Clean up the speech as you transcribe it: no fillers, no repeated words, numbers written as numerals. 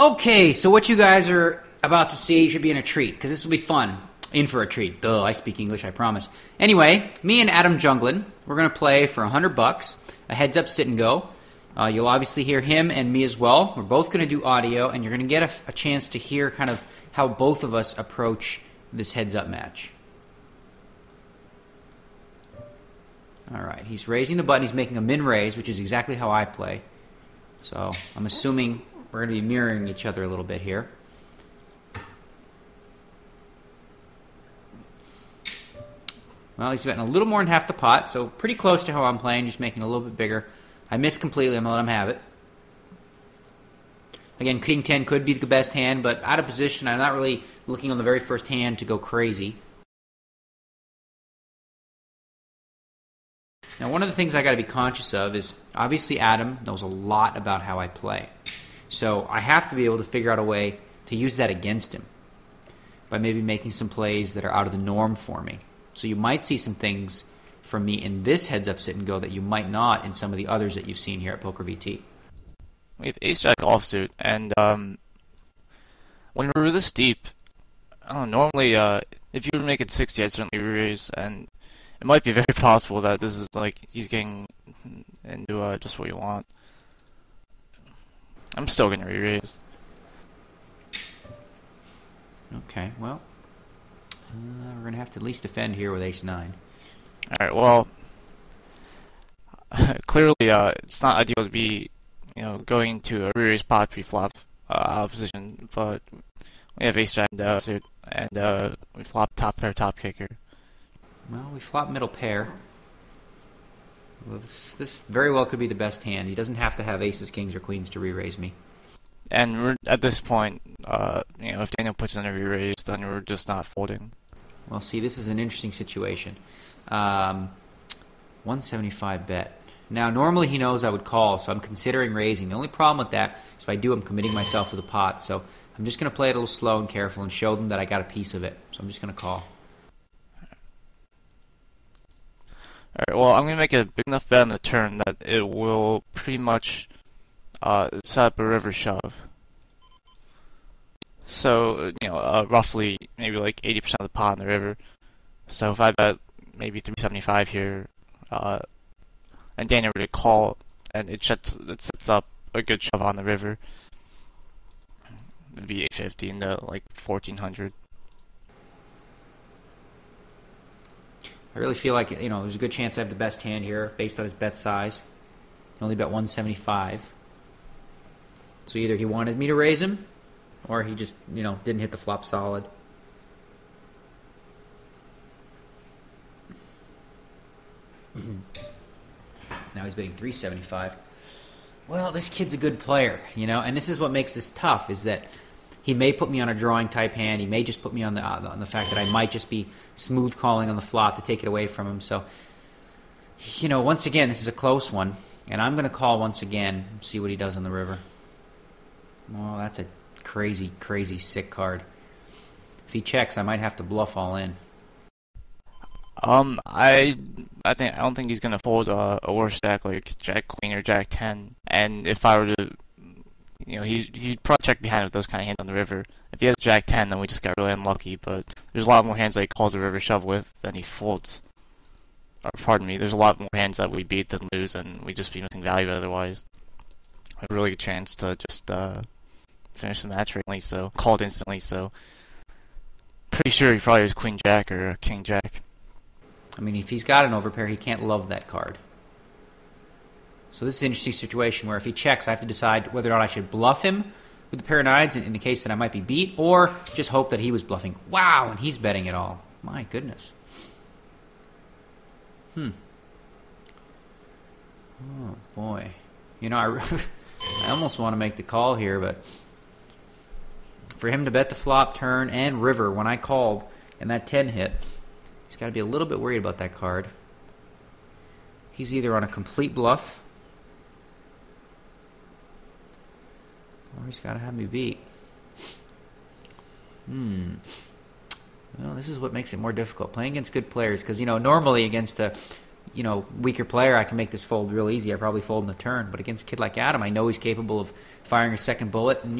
Okay, so what you guys are about to see should be in a treat, because this will be fun. In for a treat. Duh, I speak English, I promise. Anyway, me and Adam Junglin, we're going to play for $100, a heads-up sit-and-go. You'll obviously hear him and me as well. We're both going to do audio, and you're going to get a chance to hear kind of how both of us approach this heads-up match. All right, he's raising the button. He's making a min-raise, which is exactly how I play. So I'm assuming we're going to be mirroring each other a little bit here. Well, he's betting a little more than half the pot, so pretty close to how I'm playing, just making it a little bit bigger. I missed completely. I'm going to let him have it. Again, King 10 could be the best hand, but out of position, I'm not really looking on the very first hand to go crazy. Now, one of the things I got to be conscious of is, obviously Adam knows a lot about how I play. So I have to be able to figure out a way to use that against him by maybe making some plays that are out of the norm for me. So you might see some things from me in this heads-up sit-and-go that you might not in some of the others that you've seen here at Poker VT. We have ace-jack offsuit, and when we're this deep, I don't know, normally if you were to make it 60, I'd certainly raise, and it might be very possible that this is like he's getting into just what you want. I'm still going to re-raise. Okay, well, we're going to have to at least defend here with ace-9. Alright, well, clearly it's not ideal to be, going to a re-raise pot pre-flop position, but we have ace-jack suit, and we flop top pair, top kicker. Well, we flop middle pair. Well, this very well could be the best hand. He doesn't have to have aces, kings, or queens to re-raise me. And we're, at this point, if Daniel puts in a re-raise, then we're just not folding. Well, see, this is an interesting situation. 175 bet. Now, normally he knows I would call, so I'm considering raising. The only problem with that is if I do, I'm committing myself to the pot. So I'm just going to play it a little slow and careful and show them that I got a piece of it. So I'm just going to call. Alright, well, I'm going to make a big enough bet on the turn that it will pretty much set up a river shove. So, roughly maybe like 80% of the pot in the river. So if I bet maybe 375 here, and Daniel were to call, and it sets up a good shove on the river, it'd be 850 into like 1400. I really feel like, there's a good chance I have the best hand here based on his bet size. He only bet 175. So either he wanted me to raise him, or he just, didn't hit the flop solid. Now he's betting 375. Well, this kid's a good player, and this is what makes this tough, is that he may put me on a drawing type hand. He may just put me on the fact that I might just be smooth calling on the flop to take it away from him. So, once again, this is a close one, and I'm going to call once again and see what he does on the river. Oh, that's a crazy, crazy sick card. If he checks, I might have to bluff all in. I don't think he's gonna fold a worse stack like Jack Queen or Jack 10. And if I were to, he'd probably check behind with those kind of hands on the river. If he has Jack 10, then we just got really unlucky. But there's a lot more hands that he calls a river shove with than he folds. Or pardon me, there's a lot more hands that we beat than lose, and we just be missing value otherwise. A really good chance to just finish the match right, so called instantly. So pretty sure he probably has Queen Jack or King Jack. I mean, if he's got an overpair, he can't love that card. So this is an interesting situation where if he checks, I have to decide whether or not I should bluff him with the pair of nines in the case that I might be beat, or just hope that he was bluffing. Wow, and he's betting it all. My goodness. Oh, boy. I almost want to make the call here, but for him to bet the flop, turn, and river when I called and that 10 hit, he's got to be a little bit worried about that card. He's either on a complete bluff, or he's got to have me beat. Well, this is what makes it more difficult. Playing against good players, because, normally against a, weaker player, I can make this fold real easy. I probably fold in the turn. But against a kid like Adam, I know he's capable of firing a second bullet and,